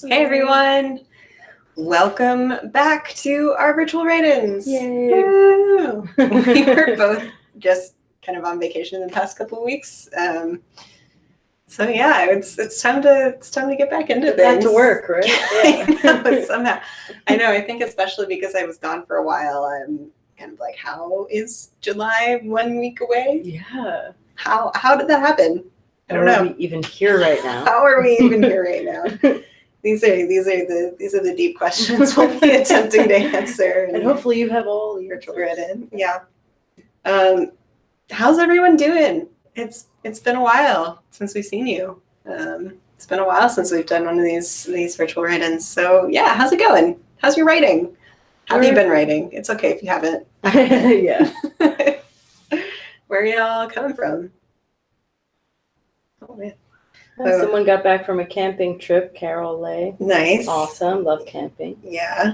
Hey everyone! Welcome back to our virtual write-ins. Yay! Woo! We were both just kind of on vacation the past couple of weeks. So yeah, it's time to get back into things. Back to work, right? Yeah. Somehow. I know, I think especially because I was gone for a while, I'm kind of like, how is July 1 week away? Yeah. How did that happen? I don't know. Are we even here right now? How are we even here right now? These are the deep questions we'll be attempting to answer. And hopefully you have all the virtual write-in. Yeah. How's everyone doing? It's been a while since we've seen you. It's been a while since we've done one of these virtual write-ins. So yeah, how's it going? How's your writing? How have you been writing? It's okay if you haven't. Yeah. Where are y'all coming from? Oh man. Someone got back from a camping trip, Carol Lay. Nice. Awesome. Love camping. Yeah.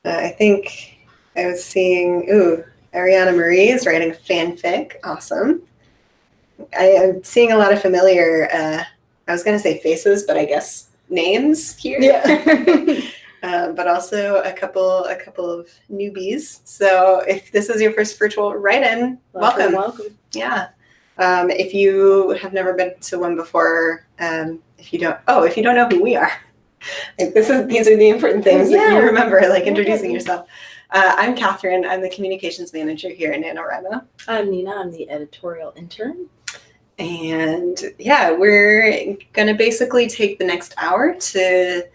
I think I was seeing, Ariana Marie is writing fanfic. Awesome. I am seeing a lot of familiar, I was going to say faces, but I guess names here. Yeah. But also a couple of newbies. So if this is your first virtual write-in, welcome. Yeah. If you have never been to one before, if you don't know who we are, these are the important things that you remember, like introducing yourself. I'm Catherine. I'm the communications manager here at NaNoWriMo. I'm Nina. I'm the editorial intern. And yeah, we're going to basically take the next hour to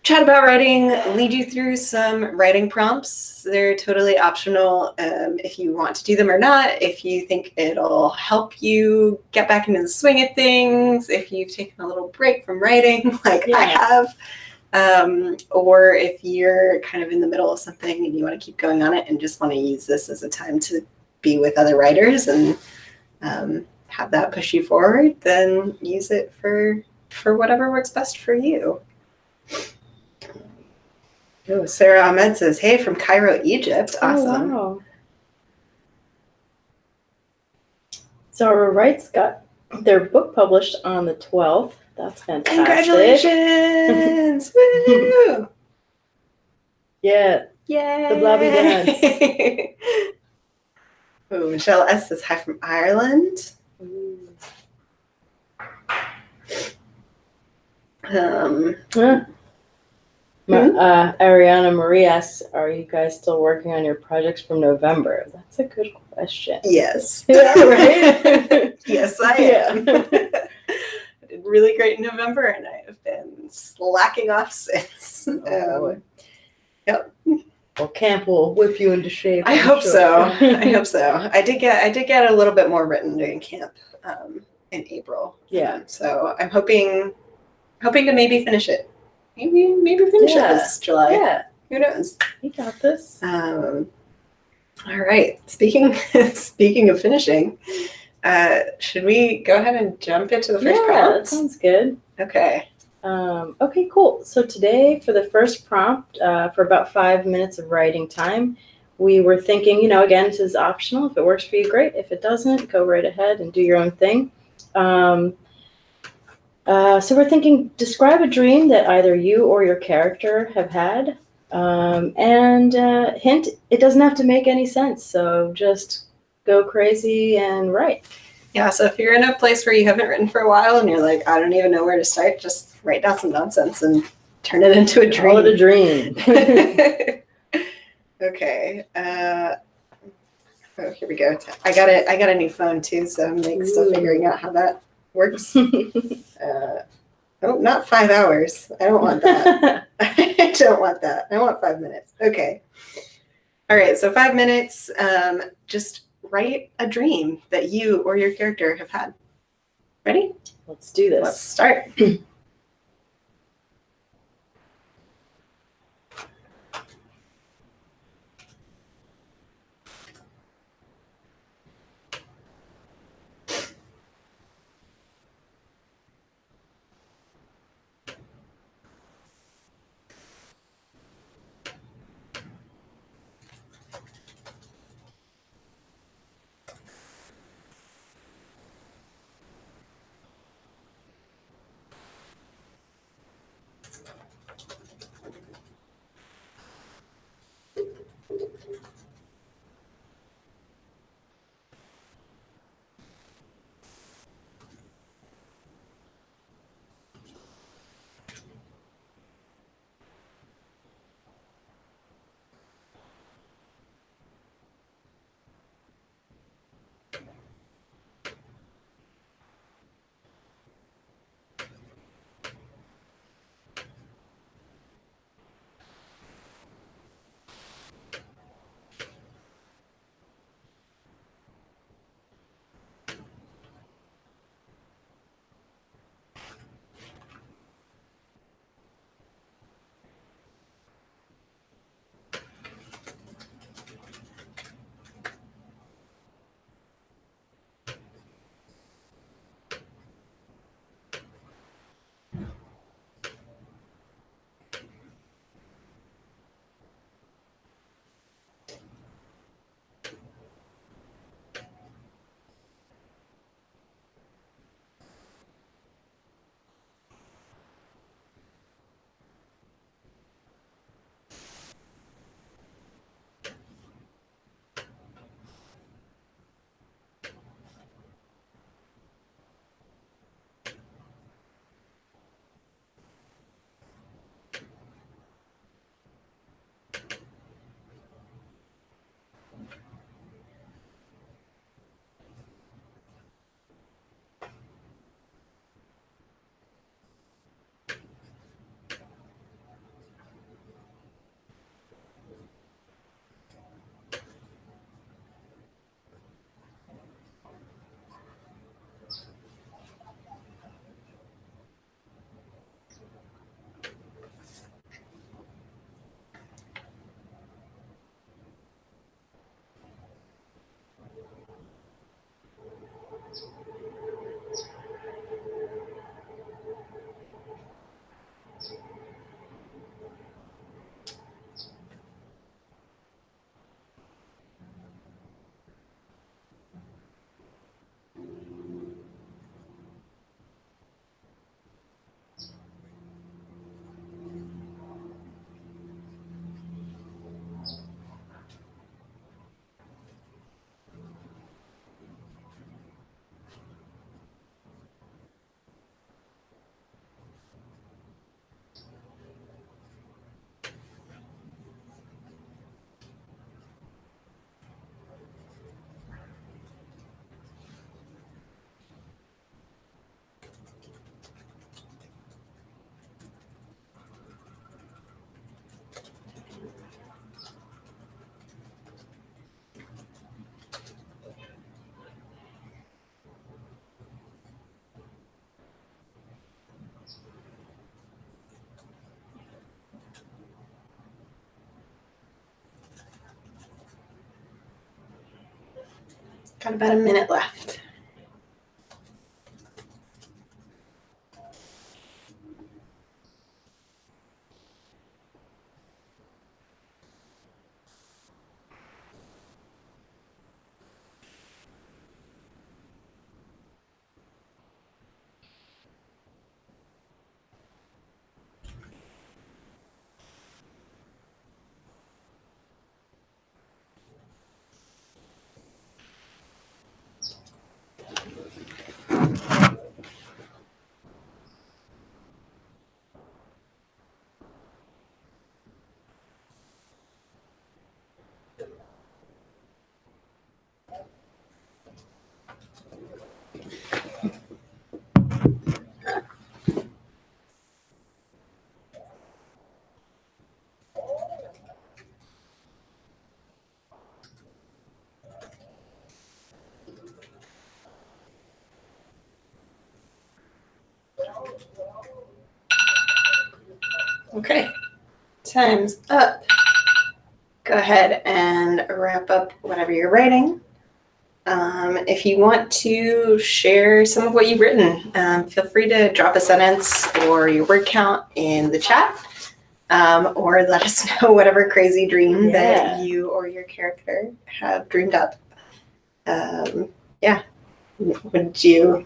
chat about writing, lead you through some writing prompts. They're totally optional if you want to do them or not, if you think it'll help you get back into the swing of things, if you've taken a little break from writing like I have, or if you're kind of in the middle of something and you want to keep going on it and just want to use this as a time to be with other writers and have that push you forward, then use it for whatever works best for you. Oh, Sarah Ahmed says, hey, from Cairo, Egypt. Awesome. Oh, wow. Zara Wright's got their book published on the 12th. That's fantastic. Congratulations! Woo! Yeah. Yay! The blobby dance. Oh, Michelle S. says, hi from Ireland. Ariana Marie asks, are you guys still working on your projects from November? That's a good question. Yes. Yeah, right? Yes, I am. I did really great in November, and I have been slacking off since. Yep. Well, camp will whip you into shape. I hope so. I hope so. I did get a little bit more written during camp in April. Yeah. So I'm hoping to maybe finish it. Maybe finish it this July. Yeah. Who knows? You got this. All right. Speaking of finishing, should we go ahead and jump into the first prompt? Yeah, that sounds good. Okay. Okay, cool. So today for the first prompt, for about 5 minutes of writing time, we were thinking, again, this is optional. If it works for you, great. If it doesn't, go right ahead and do your own thing. So we're thinking, describe a dream that either you or your character have had. And hint, it doesn't have to make any sense. So just go crazy and write. Yeah, so if you're in a place where you haven't written for a while and you're like, I don't even know where to start, just write down some nonsense and turn it into a dream. Call it a dream. Okay. Here we go. I got a new phone too, so I'm still figuring out how that works. Not 5 hours. I don't want that. I don't want that. I want 5 minutes. Okay. All right. So 5 minutes. Just write a dream that you or your character have had. Ready? Let's do this. Let's start. Got about a minute left. Okay, time's up. Go ahead and wrap up whatever you're writing. If you want to share some of what you've written, feel free to drop a sentence or your word count in the chat, or let us know whatever crazy dream that you or your character have dreamed up. Yeah. Would you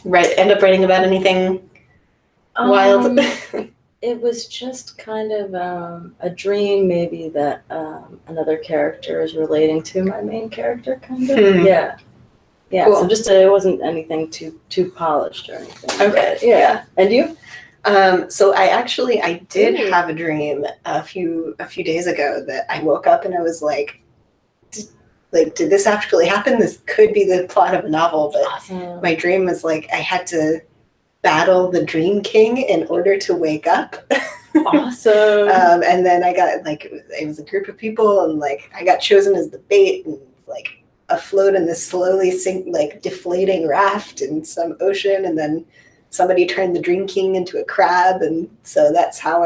end up writing about anything wild? It was just kind of a dream, maybe, that another character is relating to my main character, kind of. Yeah. Cool. So just it wasn't anything too polished or anything. Okay. Yeah. And you? So I did have a dream a few days ago that I woke up and I was like, did this actually happen? This could be the plot of a novel, but awesome. My dream was like I had to battle the Dream King in order to wake up. Awesome. And then I got it was a group of people, and I got chosen as the bait, and afloat in this slowly deflating raft in some ocean, and then somebody turned the Dream King into a crab, and so that's how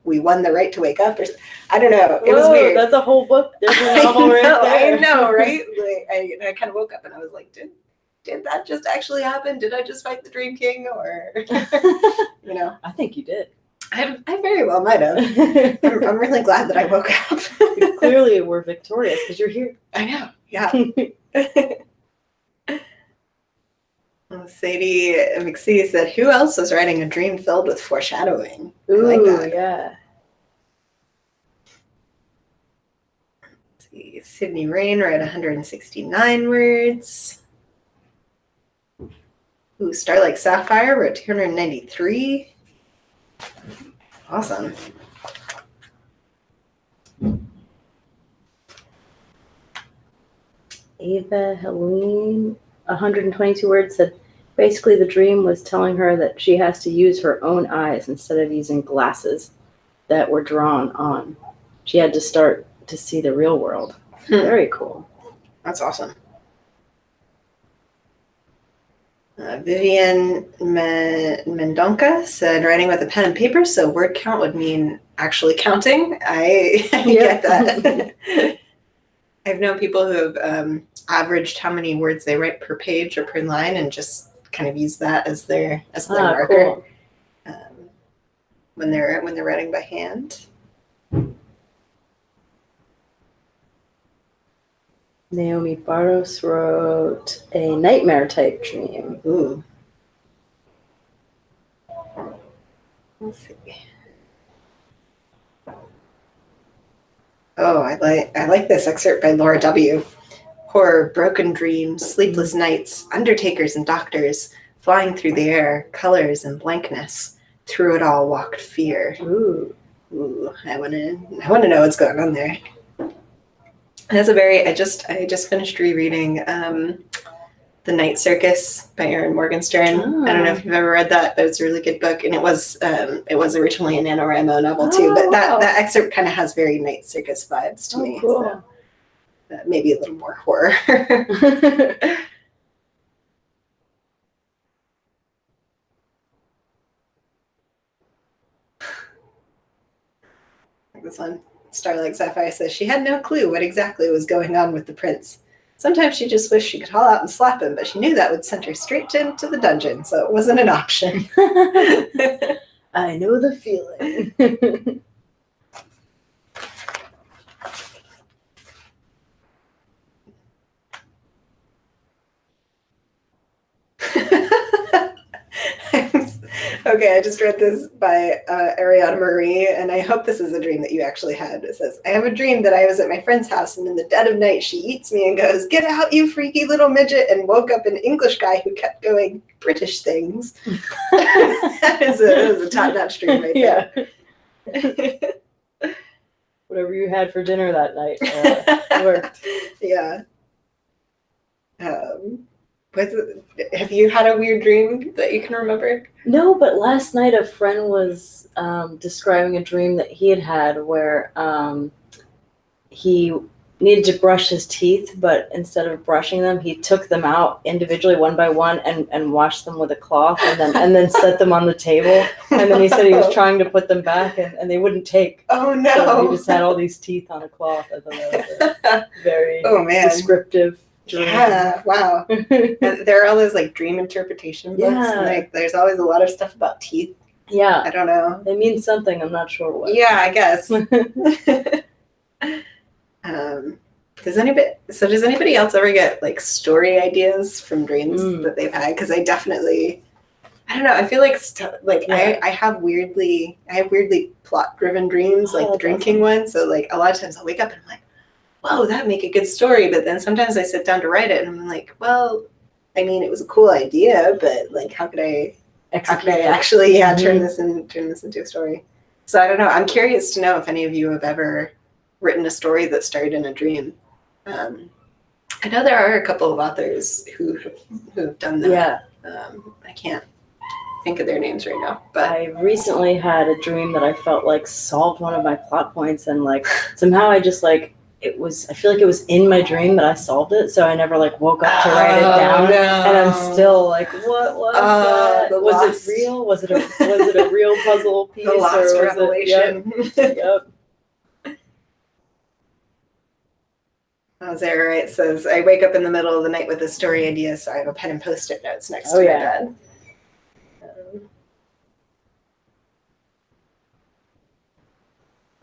we won the right to wake up. Or I don't know. It was weird. That's a whole book. There's a novel right there. I know, right? I kind of woke up and I was like, did that just actually happen? Did I just fight the Dream King, or I think you did. I very well might have. I'm really glad that I woke up. You clearly were victorious because you're here. I know. Yeah. Sadie McSee said, "Who else was writing a dream filled with foreshadowing?" Ooh, I like that. Yeah. Let's see. Sydney Rain wrote 169 words. Ooh, Starlight Sapphire wrote 293. Awesome. Ava Helene, 122 words, said basically the dream was telling her that she has to use her own eyes instead of using glasses that were drawn on. She had to start to see the real world. Very cool. That's awesome. Vivian Mendonca said, writing with a pen and paper, so word count would mean actually counting. I get that. I've known people who have averaged how many words they write per page or per line, and just kind of use that as their marker. Cool. When they're writing by hand. Naomi Barros wrote a nightmare type dream. Ooh. Let's see. Oh, I like this excerpt by Laura W. Horror, broken dreams, sleepless nights, undertakers and doctors, flying through the air, colors and blankness. Through it all walked fear. Ooh. I want to know what's going on there. That's I just finished rereading The Night Circus by Erin Morgenstern. Oh. I don't know if you've ever read that, but it's a really good book, and it was originally a NaNoWriMo novel too. But that excerpt kind of has very Night Circus vibes to me. Cool. So maybe a little more horror. Like this one. Starlight Sapphire says she had no clue what exactly was going on with the prince. Sometimes she just wished she could haul out and slap him, but she knew that would send her straight into the dungeon, so it wasn't an option. I know the feeling. Okay, I just read this by Ariana Marie, and I hope this is a dream that you actually had. It says, I have a dream that I was at my friend's house, and in the dead of night, she eats me and goes, get out, you freaky little midget, and woke up an English guy who kept going British things. That was a top-notch dream right there. Yeah. Whatever you had for dinner that night worked. Yeah. Have you had a weird dream that you can remember? No, but last night a friend was describing a dream that he had where he needed to brush his teeth, but instead of brushing them, he took them out individually one by one and washed them with a cloth and then set them on the table. And then he said he was trying to put them back and they wouldn't take. Oh no. So he just had all these teeth on a cloth. I thought that was a very descriptive dream. Yeah, wow. And there are all those like dream interpretation books. Yeah. And, like there's always a lot of stuff about teeth. Yeah. I don't know. They mean something, I'm not sure what. Yeah, I guess. Does anybody else ever get like story ideas from dreams that they've had? Because I don't know. I feel like I have weirdly plot driven dreams, like the drinking one. So like a lot of times I'll wake up and I'm like, whoa, that'd make a good story. But then sometimes I sit down to write it and I'm like, well, I mean, it was a cool idea, but like, how could I actually turn this into a story? So I don't know. I'm curious to know if any of you have ever written a story that started in a dream. I know there are a couple of authors who have done that. Yeah. I can't think of their names right now, but I recently had a dream that I felt like solved one of my plot points, and like somehow I just like I feel like it was in my dream that I solved it, so I never like woke up to write it down. No. And I'm still like, what was that? Was it real? Was it a real puzzle piece? The lost revelation. Yep. Sarah Wright says, I wake up in the middle of the night with a story idea, so I have a pen and Post-it notes next to my bed.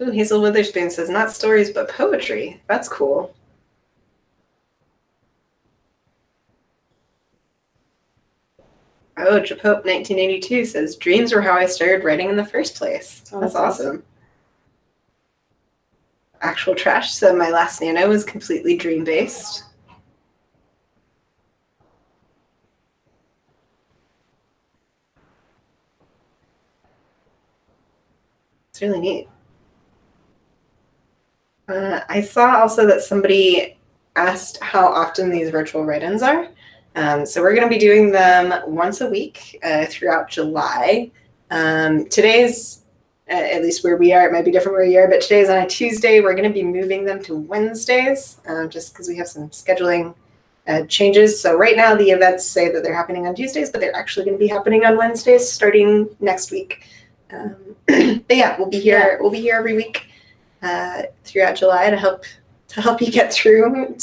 Ooh, Hazel Witherspoon says, not stories, but poetry. That's cool. Oh, Japope 1982 says, dreams were how I started writing in the first place. Oh, that's awesome. Actual Trash said, my last Nano was completely dream-based. It's really neat. I saw also that somebody asked how often these virtual write-ins are. So we're going to be doing them once a week throughout July. Today's, at least where we are, it might be different where you are, but today's on a Tuesday. We're going to be moving them to Wednesdays just because we have some scheduling changes. So right now the events say that they're happening on Tuesdays, but they're actually going to be happening on Wednesdays starting next week. But yeah, we'll be here. Yeah. We'll be here every week throughout July to help you get through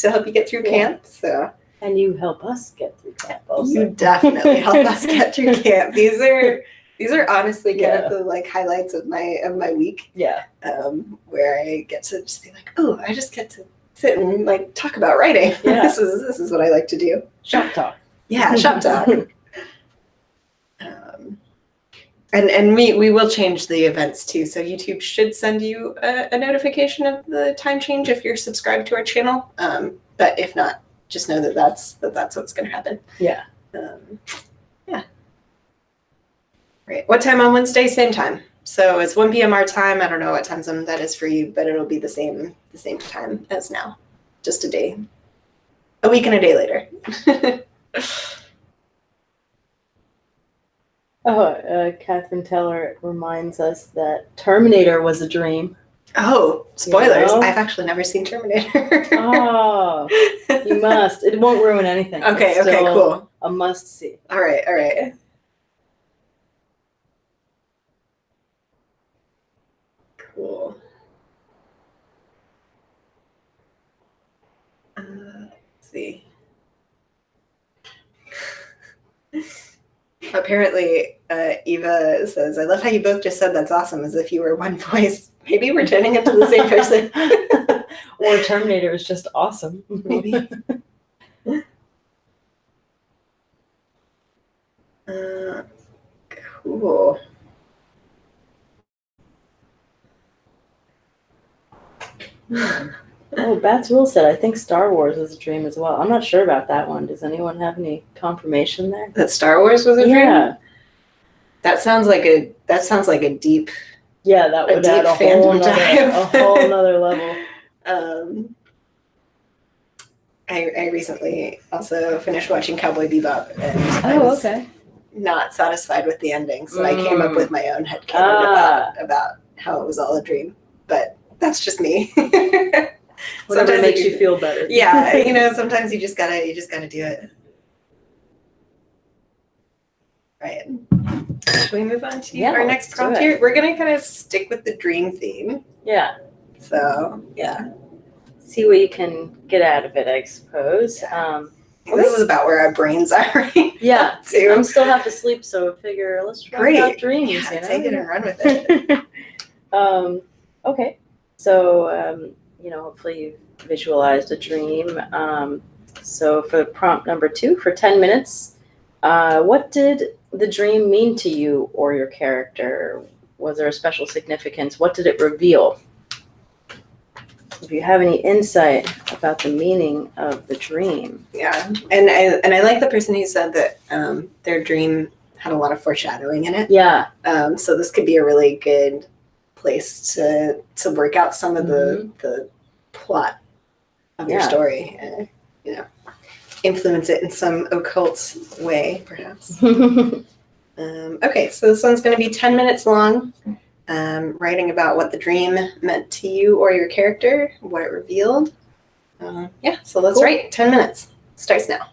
camp. So. And you help us get through camp also. You definitely help us get through camp. These are honestly kind of the like highlights of my week. Yeah. Where I get to just be like, oh, I just get to sit and like talk about writing. Yeah. This is what I like to do. Shop talk. Yeah, shop talk. And we will change the events too. So YouTube should send you a notification of the time change if you're subscribed to our channel. But if not, just know that's what's going to happen. Yeah. Yeah. Right. What time on Wednesday? Same time. So it's 1 p.m. our time. I don't know what time zone that is for you, but it'll be the same time as now. Just a week and a day later. Catherine Teller reminds us that Terminator was a dream. Oh, spoilers. You know? I've actually never seen Terminator. Oh, you must. It won't ruin anything. Okay, cool. A must see. All right. Cool. Let's see. Apparently, Eva says, I love how you both just said that's awesome as if you were one voice. Maybe we're turning into the same person. Or Terminator is just awesome. Maybe. Cool. Oh, Bats Will said, I think Star Wars is a dream as well. I'm not sure about that one. Does anyone have any confirmation there? That Star Wars was a dream? Yeah. That sounds like a deep. Yeah, that would add a whole nother level. I recently also finished watching Cowboy Bebop, and I Oh, was okay. not satisfied with the ending, so I came up with my own headcanon about how it was all a dream. But that's just me. Whatever makes you feel better. Yeah, sometimes you just gotta do it. Right. Should we move on to our next prompt here? We're gonna kind of stick with the dream theme. Yeah. So yeah. See what you can get out of it, I suppose. Yeah. This is about where our brains are right yeah. Too. I'm still half asleep, so I figure let's run about dreams. Yeah, take it and run with it. Okay. So, hopefully you've visualized a dream. So for prompt number 2, for 10 minutes, what did the dream mean to you or your character? Was there a special significance? What did it reveal? If you have any insight about the meaning of the dream. Yeah, and I like the person who said that their dream had a lot of foreshadowing in it. Yeah. So this could be a really good place to work out some of the plot of your story, and influence it in some occult way, perhaps. Okay, so this one's going to be 10 minutes long. Writing about what the dream meant to you or your character, what it revealed. So let's write. 10 minutes. Starts now.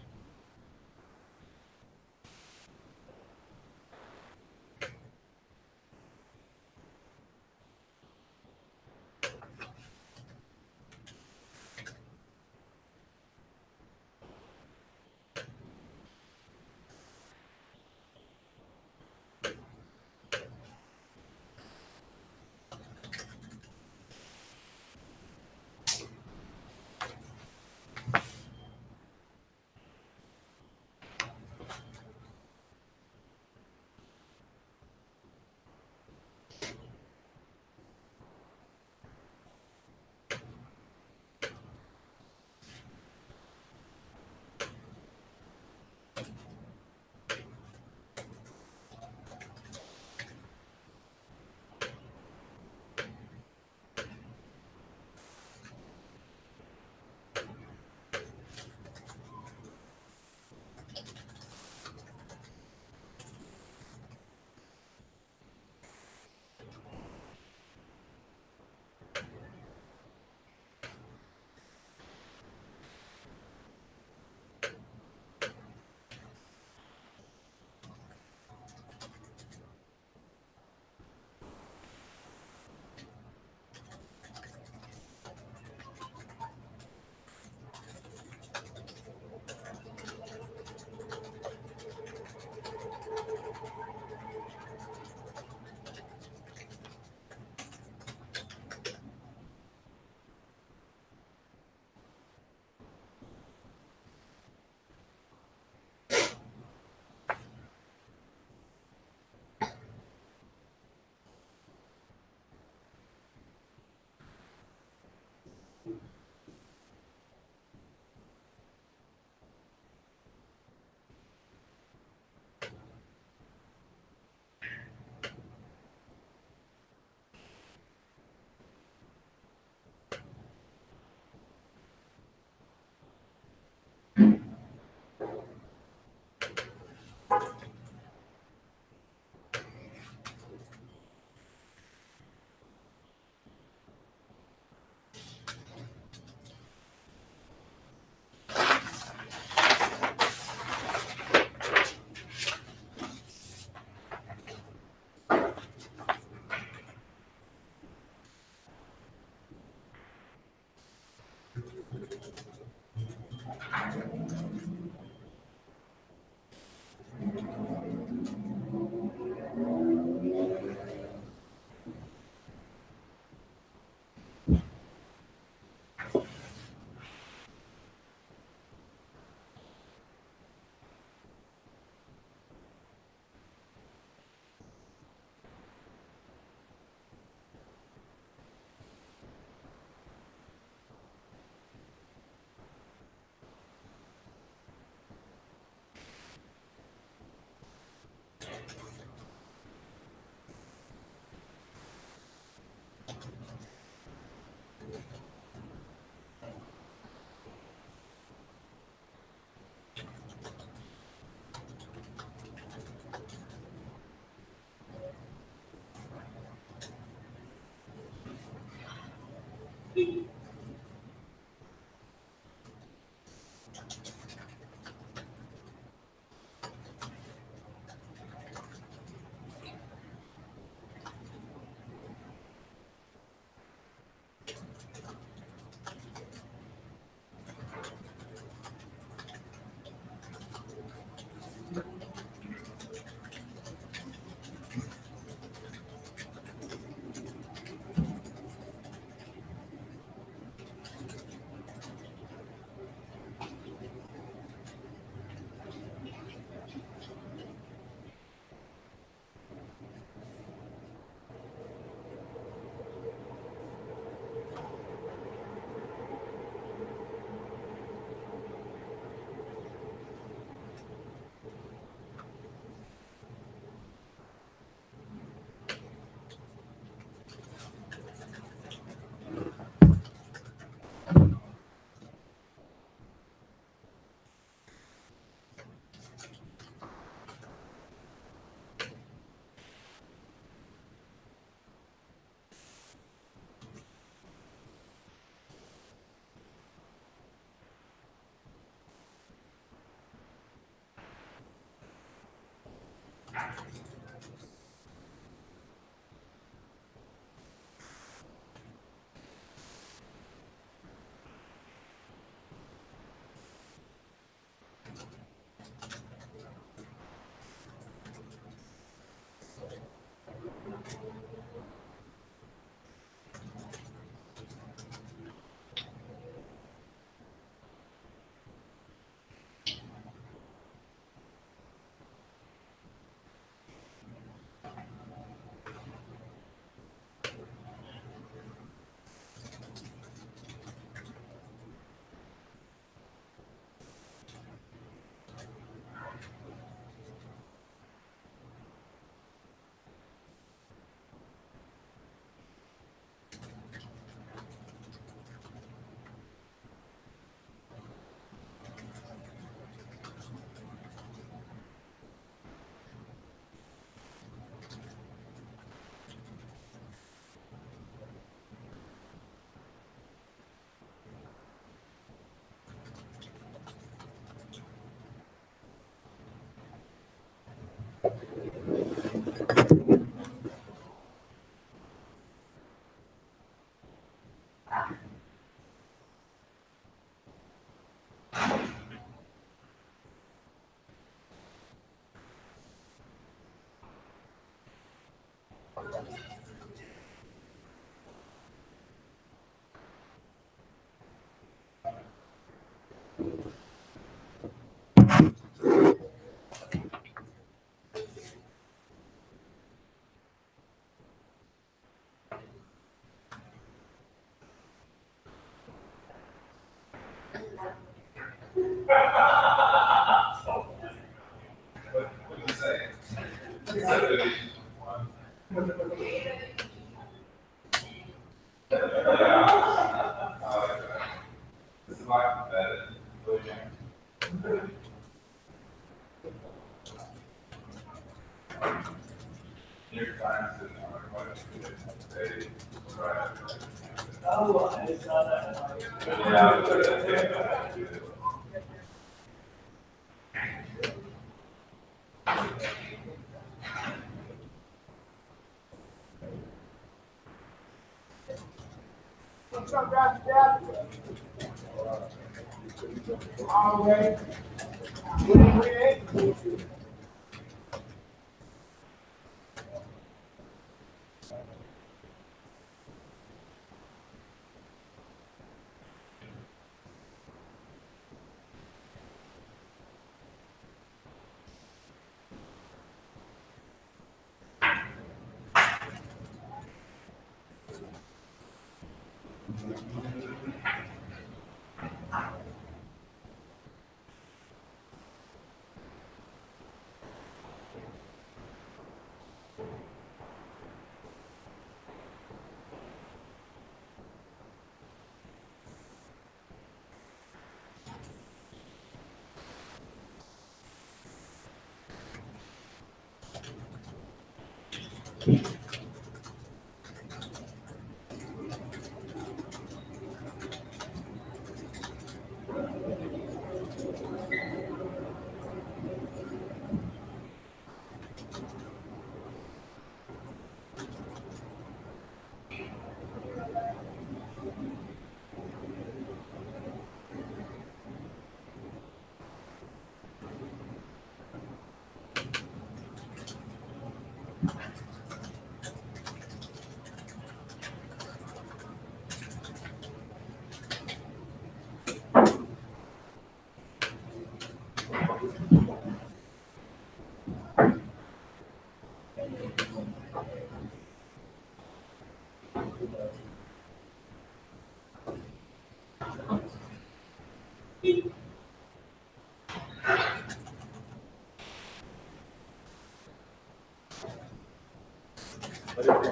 But if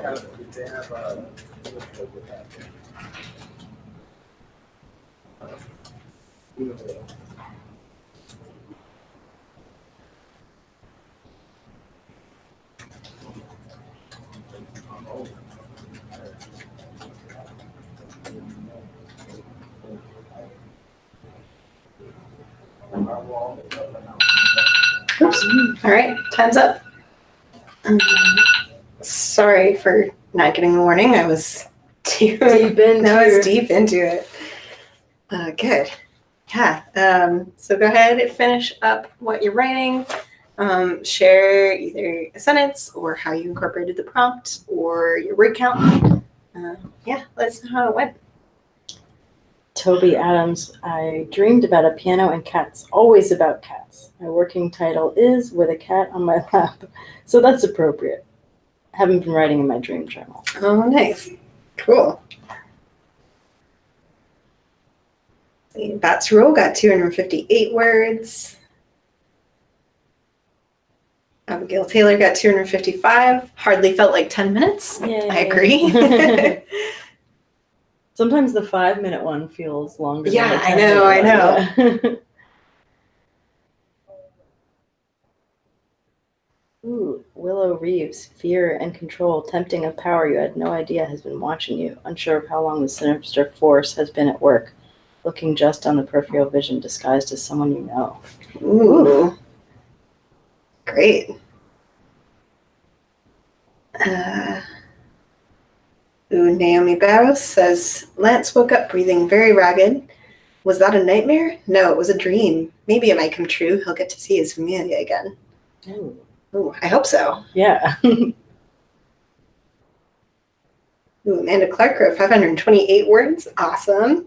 they have you know, Oops. All right, time's up. Sorry for not getting the warning. I was deep into it. Good. Yeah. So go ahead and finish up what you're writing. Share either a sentence or how you incorporated the prompt or your word count. Yeah, let us know how it went. Toby Adams, I dreamed about a piano and cats, always about cats. My working title is With a Cat on My Lap, so that's appropriate. I haven't been writing in my dream journal. Oh, nice. Cool. Bats Rule got 258 words. Abigail Taylor got 255. Hardly felt like 10 minutes. Yay. I agree. Sometimes the 5-minute one feels longer. Yeah, than the I know. Yeah. Ooh, Willow Reeves, fear and control, tempting of power you had no idea has been watching you, unsure of how long the sinister force has been at work, looking just on the peripheral vision disguised as someone you know. Ooh. Great. Naomi Barros says, Lance woke up breathing very ragged. Was that a nightmare? No, it was a dream. Maybe it might come true. He'll get to see his familia again. Ooh, I hope so. Yeah. Ooh, Amanda Clark wrote 528 words. Awesome.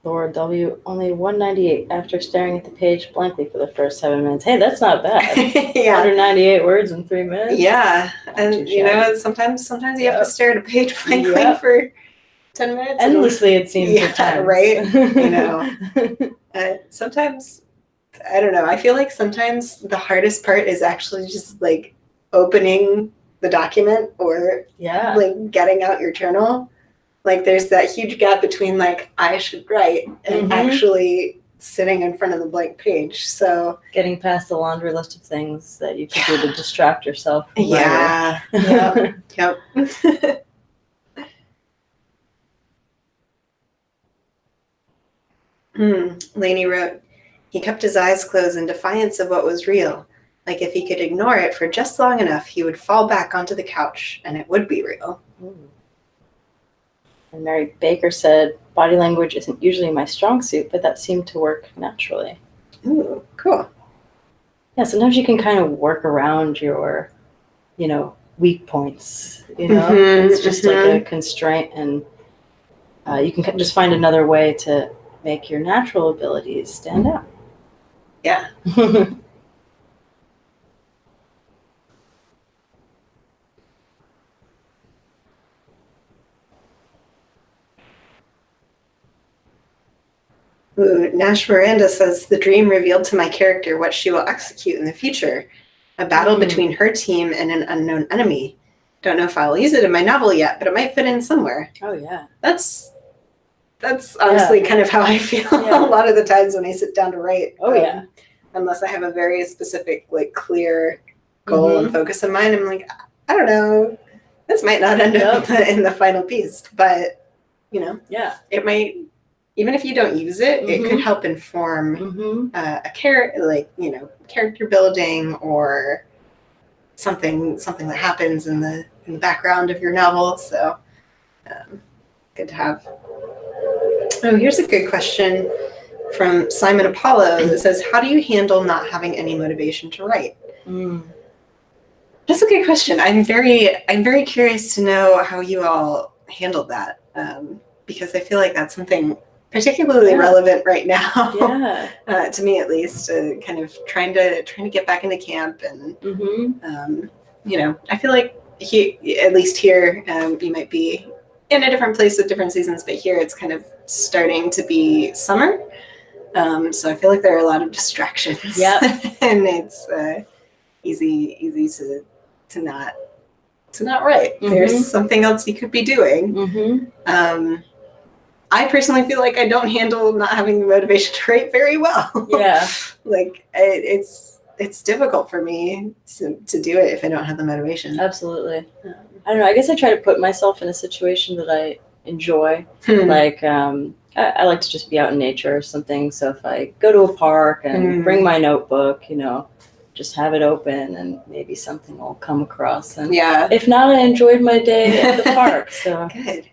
Laura W., only 198 after staring at the page blankly for the first 7 minutes. Hey, that's not bad. Yeah. 198 words in 3 minutes. Yeah. And you know, sometimes you have to stare at a page blankly for 10 minutes. Endlessly, it seems at times. Right. You know. Sometimes, I don't know. I feel like sometimes the hardest part is actually just like opening the document or like getting out your journal. Like there's that huge gap between like I should write and actually sitting in front of the blank page. So getting past the laundry list of things that you could do to distract yourself. Yeah. Yep. Lainey wrote, he kept his eyes closed in defiance of what was real. Like if he could ignore it for just long enough, he would fall back onto the couch and it would be real. And Mary Baker said, body language isn't usually my strong suit, but that seemed to work naturally. Ooh, cool. Yeah, sometimes you can kind of work around your, weak points, It's just like a constraint, and you can just find another way to make your natural abilities stand out. Yeah. Ooh, Nash Miranda says, the dream revealed to my character what she will execute in the future. A battle between her team and an unknown enemy. Don't know if I'll use it in my novel yet, but it might fit in somewhere. Oh, yeah. That's honestly kind of how I feel a lot of the times when I sit down to write. Oh, yeah. Unless I have a very specific, like, clear goal and focus in mind, I'm like, I don't know. This might not end up in the final piece, but, it might... Even if you don't use it, it could help inform a character building or something that happens in the background of your novel. So good to have. Oh, here's a good question from Simon Apollo that says, "How do you handle not having any motivation to write?" That's a good question. I'm very curious to know how you all handled that because I feel like that's something particularly relevant right now, to me at least. Kind of trying to get back into camp, and I feel like at least here, you might be in a different place with different seasons, but here it's kind of starting to be summer, so I feel like there are a lot of distractions. And it's easy to not write. There's something else you could be doing. I personally feel like I don't handle not having the motivation to write very well. Yeah. Like it's difficult for me to do it if I don't have the motivation. Absolutely. I don't know. I guess I try to put myself in a situation that I enjoy. Like, I like to just be out in nature or something. So if I go to a park and bring my notebook, just have it open and maybe something will come across. And if not, I enjoyed my day at the park. So good.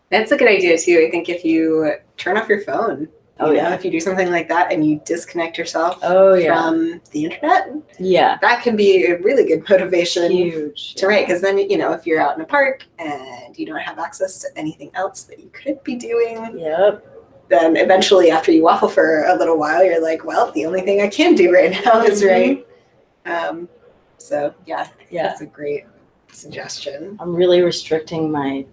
That's a good idea too. I think if you turn off your phone, if you do something like that and you disconnect yourself from the internet, that can be a really good motivation to write. Because then, if you're out in a park and you don't have access to anything else that you could be doing, then eventually after you waffle for a little while, you're like, well, the only thing I can do right now is write. So that's a great suggestion. I'm really restricting my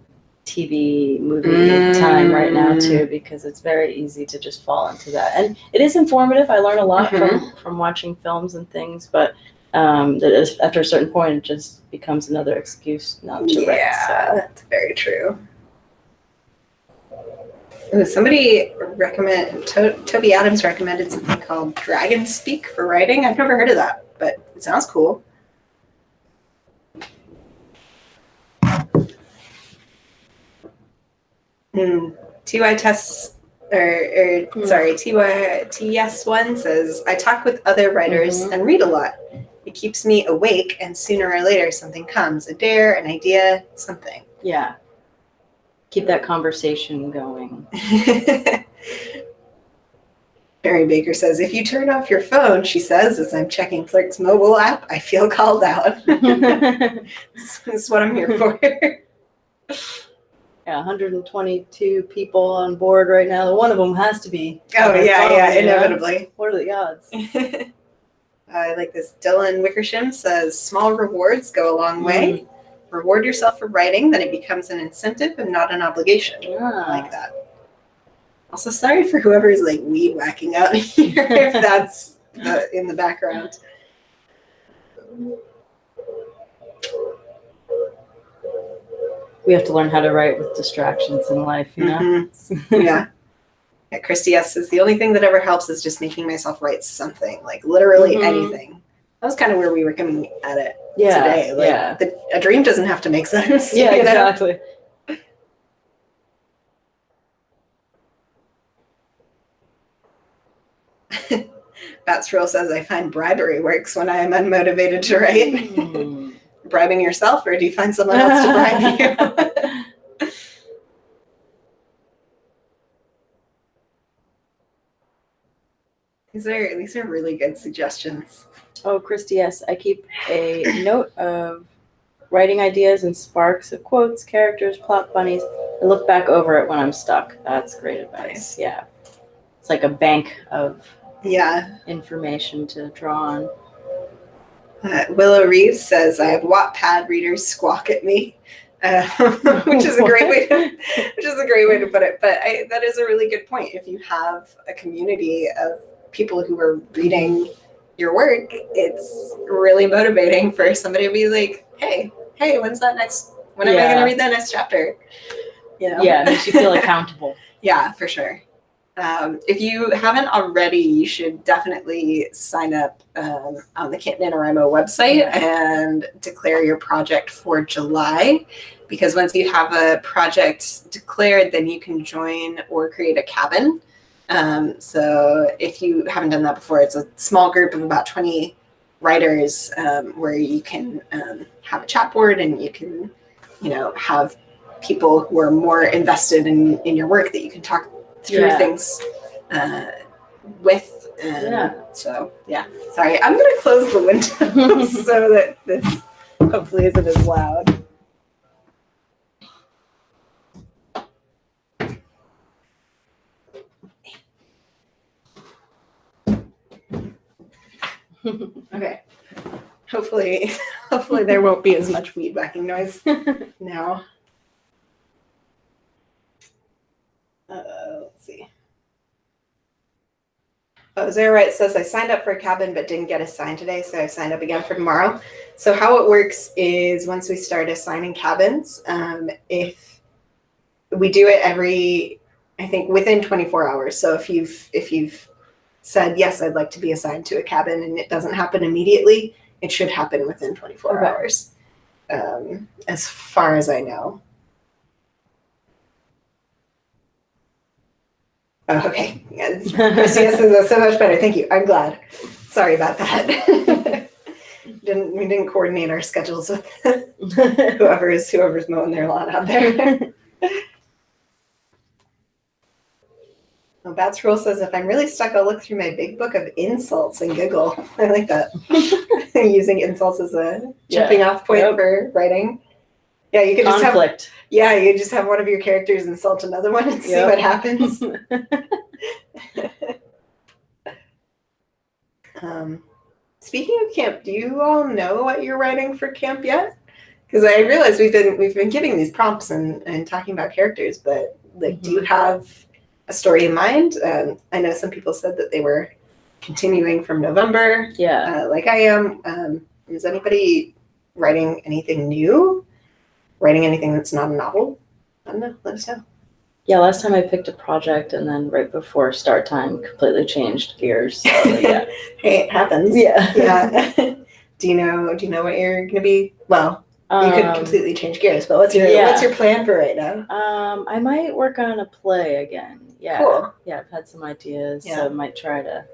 TV movie time right now too, because it's very easy to just fall into that. And it is informative. I learn a lot from watching films and things, but after a certain point, it just becomes another excuse not to write. Yeah, that's very true. Ooh, somebody Toby Adams recommended something called Dragon Speak for writing. I've never heard of that, but it sounds cool. TYTS1 says, I talk with other writers and read a lot. It keeps me awake, and sooner or later something comes, a dare, an idea, something. Yeah. Keep that conversation going. Barry Baker says, if you turn off your phone, she says, as I'm checking Flirt's mobile app, I feel called out. That's what I'm here for. Yeah, 122 people on board right now. One of them has to be. Inevitably. What are the odds? I like this. Dylan Wickersham says, small rewards go a long way. Reward yourself for writing, then it becomes an incentive and not an obligation. I like that. Also, sorry for whoever's like weed whacking out here, if that's in the background. We have to learn how to write with distractions in life, Yeah. Christy S says, the only thing that ever helps is just making myself write something, like literally anything. That was kind of where we were coming at it today. Like, a dream doesn't have to make sense. Yeah, exactly. Bats Real says, I find bribery works when I am unmotivated to write. Bribing yourself, or do you find someone else to bribe you? These are really good suggestions. Oh, Christy, yes. I keep a note of writing ideas and sparks of quotes, characters, plot bunnies. I look back over it when I'm stuck. That's great advice. Nice. Yeah. It's like a bank of information to draw on. Willow Reeves says, I have Wattpad readers squawk at me, which is a great way to put it. But that is a really good point. If you have a community of people who are reading your work, it's really motivating for somebody to be like, hey, when am I going to read that next chapter? Yeah, it makes you feel accountable. Yeah, for sure. If you haven't already, you should definitely sign up on the Camp NaNoWriMo website and declare your project for July, because once you have a project declared, then you can join or create a cabin. So if you haven't done that before, it's a small group of about 20 writers where you can have a chat board, and you can, have people who are more invested in your work that you can talk through things with. So, sorry, I'm going to close the window so that this hopefully isn't as loud. Okay. Hopefully there won't be as much weed whacking noise now. Let's see. Oh, Zara Wright says, I signed up for a cabin but didn't get assigned today, so I signed up again for tomorrow. So how it works is once we start assigning cabins, if we do it every, I think within 24 hours. So if you've said, yes, I'd like to be assigned to a cabin and it doesn't happen immediately, it should happen within 24 hours, as far as I know. Oh, okay. Yes. Yes, that's so much better. Thank you. I'm glad. Sorry about that. We didn't coordinate our schedules with whoever's mowing their lawn out there. Well, Bats Rule says, if I'm really stuck, I'll look through my big book of insults and giggle. I like that. Using insults as a jumping off point for writing. Yeah, you could Conflict. you just have one of your characters insult another one and see what happens. Speaking of camp, do you all know what you're writing for camp yet? Because I realize we've been giving these prompts and talking about characters, but like, do you have a story in mind? I know some people said that they were continuing from November. Yeah. Like I am. Is anybody writing anything new? Writing anything that's not a novel? I don't know. Let us know. Yeah, last time I picked a project and then right before start time completely changed gears. So, yeah. Hey, it happens. Yeah. Yeah. Do you know what you're gonna be? Well, you could completely change gears, but what's your plan for right now? I might work on a play again. Yeah. Cool. Yeah, I've had some ideas, Yeah. so I might try to.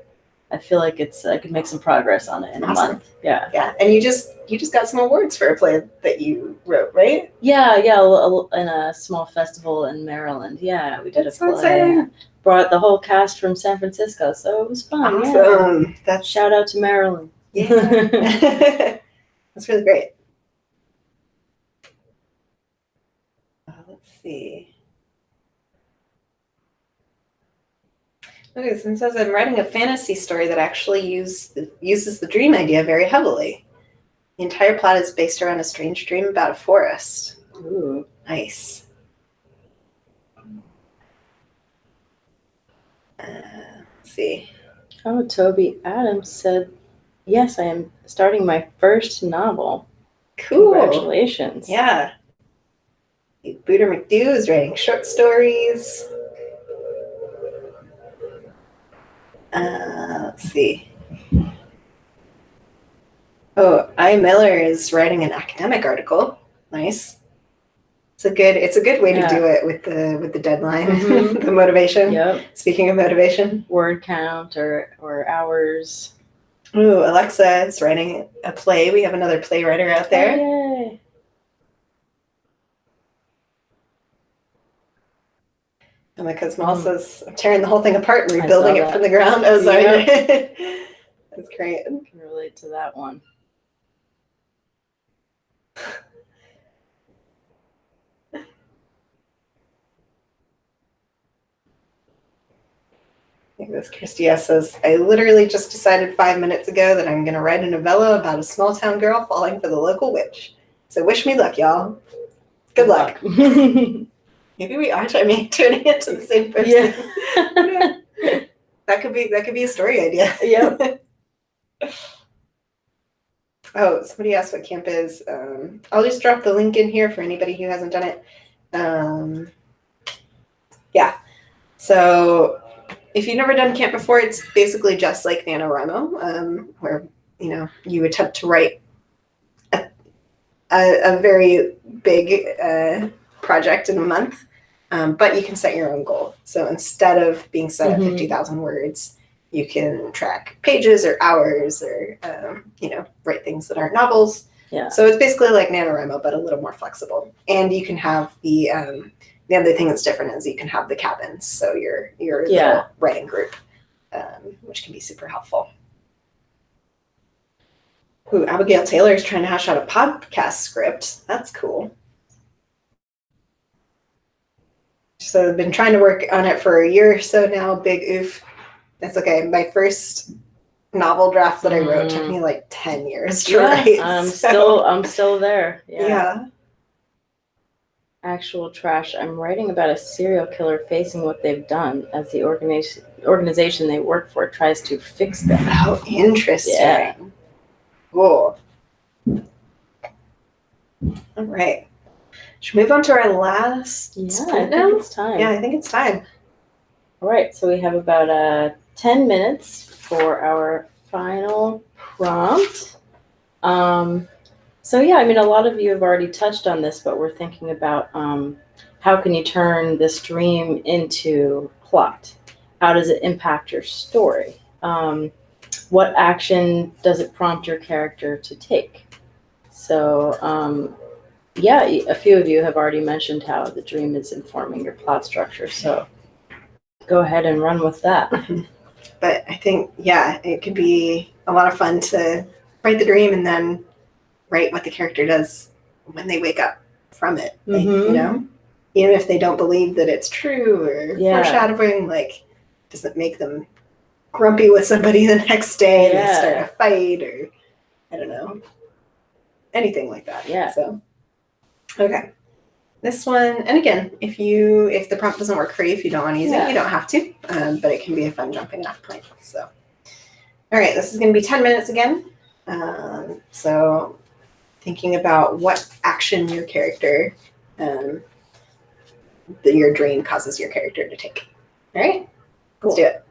I feel like I could make some progress on it in a month. Yeah. Yeah, and you just got some awards for a play that you wrote, right? Yeah, in a small festival in Maryland. Yeah, we did a play. Exciting. Brought the whole cast from San Francisco, so it was fun. Awesome. Yeah. That's shout out to Maryland. Yeah. That's really great. Let's see. Okay, so it says I'm writing a fantasy story that actually uses the dream idea very heavily. The entire plot is based around a strange dream about a forest. Ooh. Nice. Let's see. Oh, Toby Adams said, yes, I am starting my first novel. Cool. Congratulations. Yeah. Booter McDoo is writing short stories. Let's see. Oh, I. Miller is writing an academic article. Nice. It's a good way to do it with the deadline, the motivation. Yep. Speaking of motivation, word count or hours. Ooh, Alexa is writing a play. We have another playwriter out there. Oh, yay. And my cousin Mal says, I'm tearing the whole thing apart and rebuilding it that. from the ground. Oh, sorry. Yep. That's great. I can relate to that one. This Christy S says, I literally just decided 5 minutes ago that I'm going to write a novella about a small town girl falling for the local witch. So wish me luck, y'all. Good luck. Maybe we are turning into the same person. Yeah. That could be a story idea. Yep. Oh, somebody asked what camp is. I'll just drop the link in here for anybody who hasn't done it. Yeah. So if you've never done camp before, it's basically just like NaNoWriMo, where you attempt to write a very big project in a month, but you can set your own goal. So instead of being set at 50,000 words, you can track pages or hours or write things that aren't novels. Yeah. So it's basically like NaNoWriMo, but a little more flexible. And you can have the other thing that's different is you can have the cabins, so your little writing group, which can be super helpful. Ooh, Abigail Taylor is trying to hash out a podcast script. That's cool. So I've been trying to work on it for a year or so now. Big oof. That's okay. My first novel draft that I wrote took me like 10 years to write. I'm still there. Yeah. actual trash. I'm writing about a serial killer facing what they've done as the organization they work for tries to fix them. Oh, interesting. Yeah. Cool. All right. Should we move on to our last Yeah, I sprint think now? it's time. Yeah, I think it's time. All right, so we have about 10 minutes for our final prompt. So yeah, I mean, a lot of you have already touched on this, but we're thinking about how can you turn this dream into plot? How does it impact your story? What action does it prompt your character to take? So yeah, a few of you have already mentioned how the dream is informing your plot structure. So go ahead and run with that. But I think, yeah, it could be a lot of fun to write the dream and then write what the character does when they wake up from it. Like, you know, even if they don't believe that it's true or foreshadowing, like, does it make them grumpy with somebody the next day and they start a fight, or I don't know, anything like that. Yeah. So, okay. This one, and again, if the prompt doesn't work for you, if you don't want to use it, you don't have to, but it can be a fun jumping off point. So, all right, this is going to be 10 minutes again. So thinking about what action your character, your dream causes your character to take. All right, let's do it.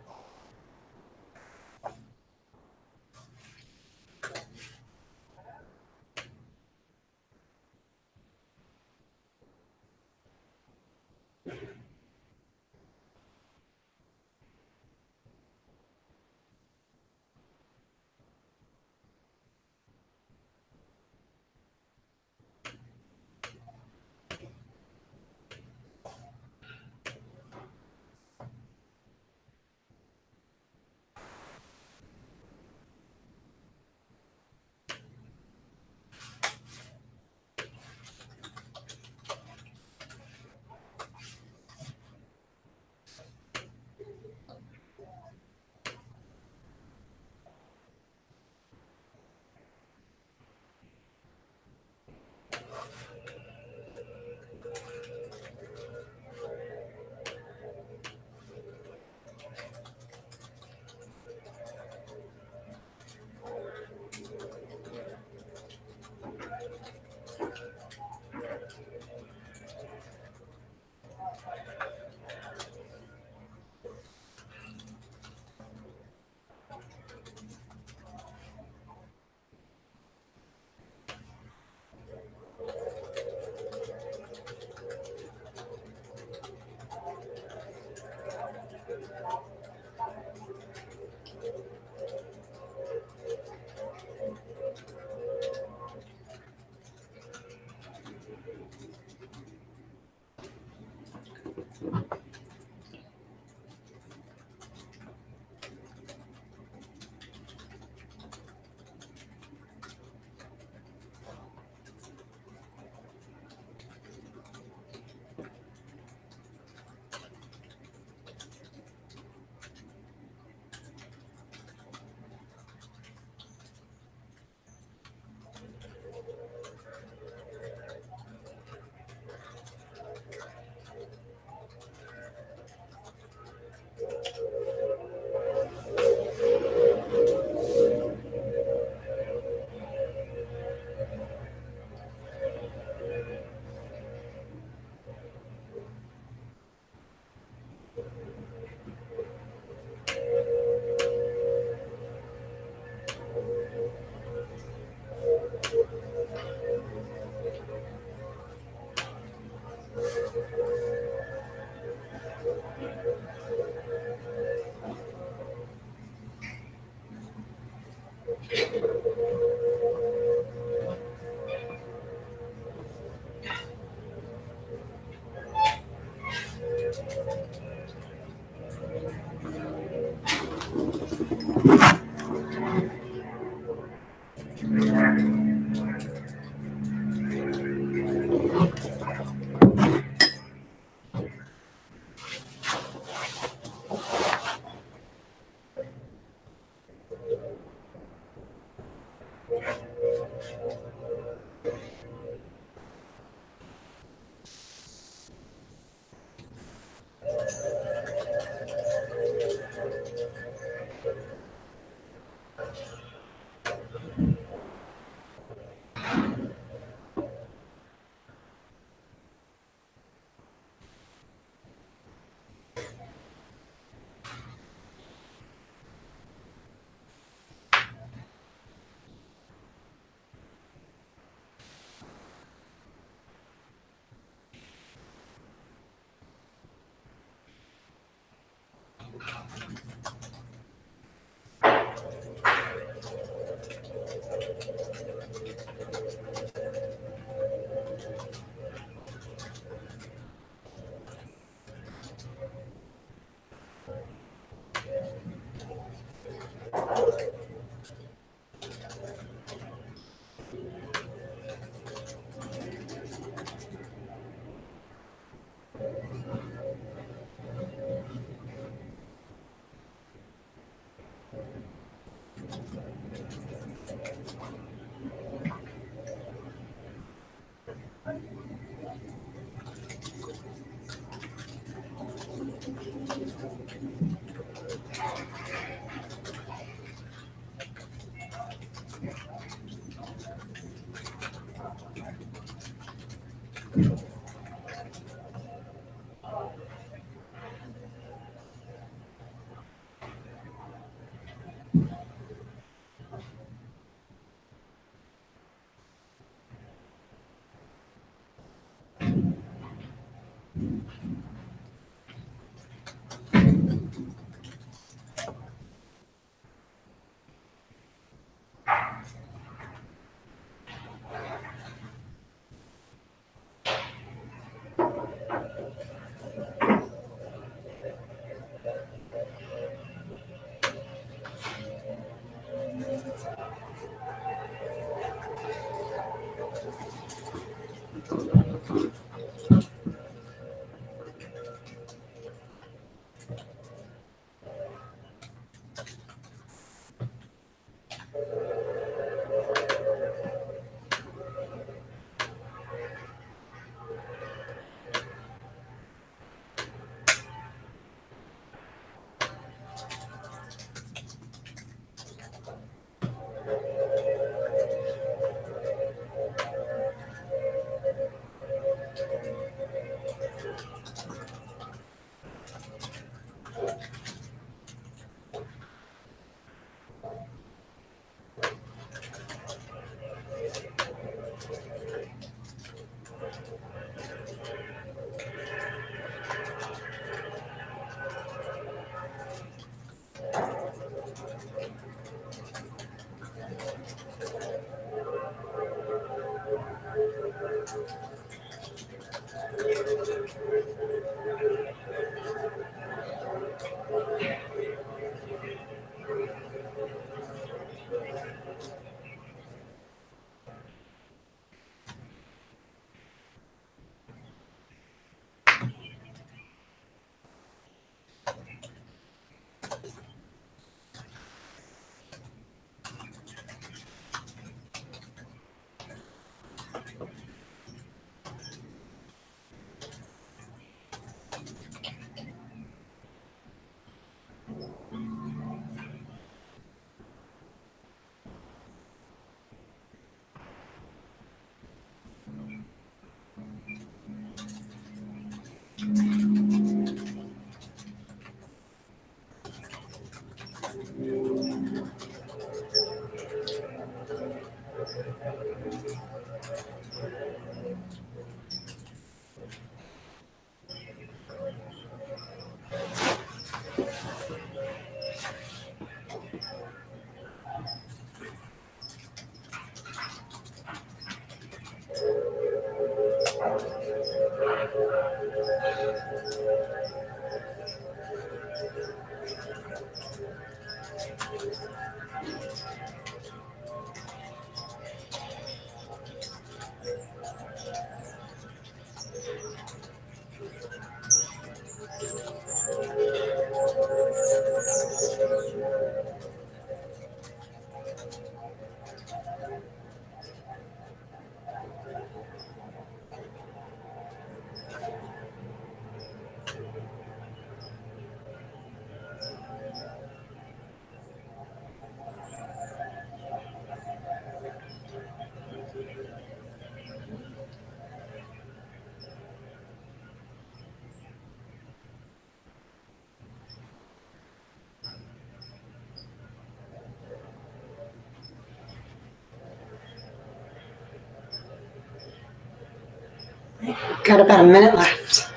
Got about a minute left.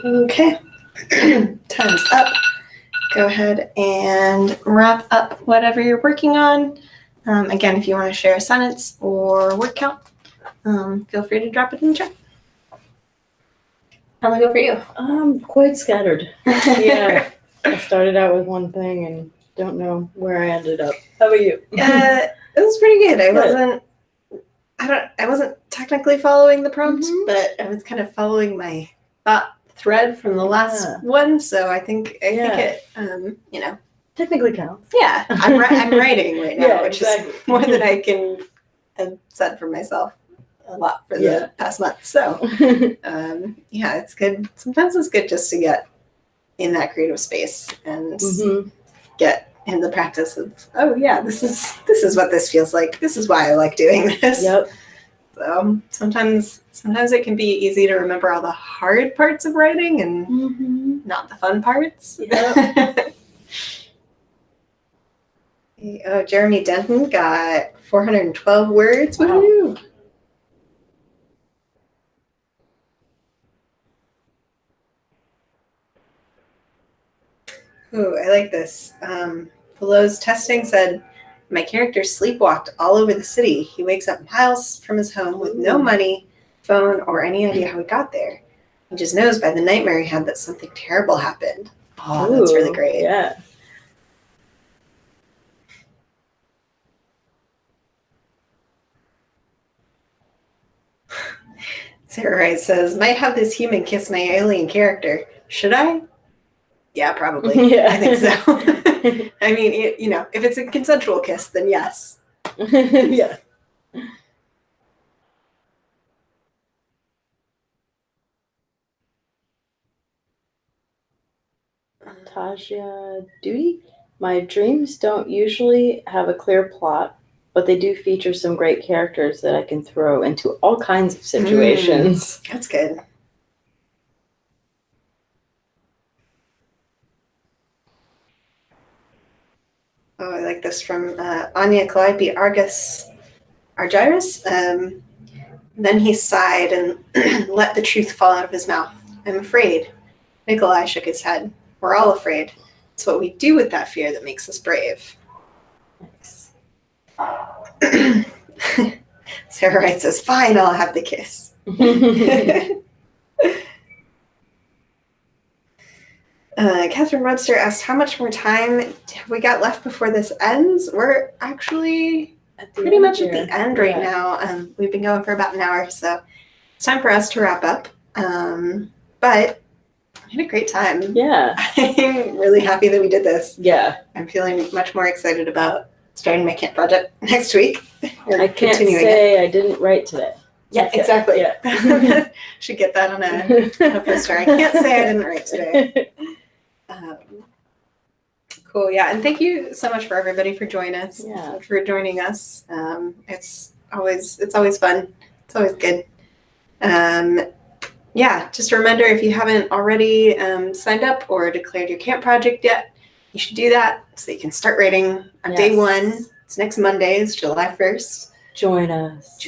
Okay, time's up. Go ahead and wrap up whatever you're working on. Again, if you want to share a sentence or word count, feel free to drop it in the chat. How'd it go for you? Quite scattered. Yeah. I started out with one thing and don't know where I ended up. How about you? It was pretty good. I wasn't technically following the prompt, but I was kind of following my thought thread from the last one. So I think it, technically counts. Yeah, I'm writing right now, Yeah, which exactly. is more than I can have said for myself a lot for the past month. So it's good. Sometimes it's good just to get in that creative space and get in the practice of, this is what this feels like. This is why I like doing this. Yep. So sometimes it can be easy to remember all the hard parts of writing and not the fun parts. Yep. Oh, Jeremy Denton got 412 words. Wow. Woohoo! Ooh, I like this. Below's testing said, my character sleepwalked all over the city. He wakes up miles from his home with no money, phone, or any idea how he got there. He just knows by the nightmare he had that something terrible happened. Oh, that's really great. Yeah. Sarah Wright says, might have this human kiss my alien character. Should I? Yeah, probably. Yeah. I think so. I mean, if it's a consensual kiss, then yes. Yeah. Tasia Duty. My dreams don't usually have a clear plot, but they do feature some great characters that I can throw into all kinds of situations. That's good. Oh, I like this from Anya Calliope Argyrus. Then he sighed and let the truth fall out of his mouth. I'm afraid. Nikolai shook his head. We're all afraid. It's what we do with that fear that makes us brave. Nice. Sarah Wright says, fine, I'll have the kiss. Catherine Webster asked, how much more time have we got left before this ends? We're actually pretty much at the end right now. We've been going for about an hour, so it's time for us to wrap up. But I had a great time. Yeah. I'm really happy that we did this. Yeah. I'm feeling much more excited about starting my camp project next week. I can't say I didn't write today. Yeah, Okay. exactly. Yeah. Should get that on a poster. I can't say I didn't write today. Cool, yeah, and thank you so much for everybody for joining us. Yeah. For joining us. It's always fun. It's always good. Just a reminder, if you haven't already signed up or declared your camp project yet, you should do that so you can start writing on day one. It's next Monday, it's July 1st. Join us.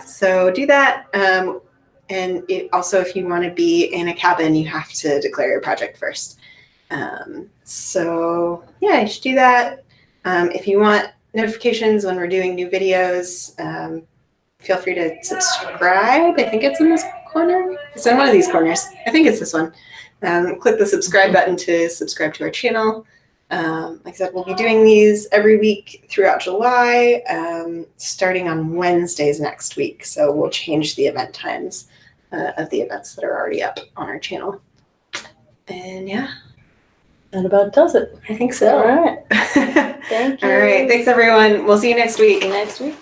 So do that. And also, if you want to be in a cabin, you have to declare your project first. You should do that. If you want notifications when we're doing new videos, feel free to subscribe. I think it's in this corner. It's in one of these corners. I think it's this one. Click the subscribe button to subscribe to our channel. Like I said, we'll be doing these every week throughout July, starting on Wednesdays next week. So we'll change the event times of the events that are already up on our channel. And yeah. That about does it. I think so. All right. Thank you. All right. Thanks, everyone. We'll see you next week. Next week.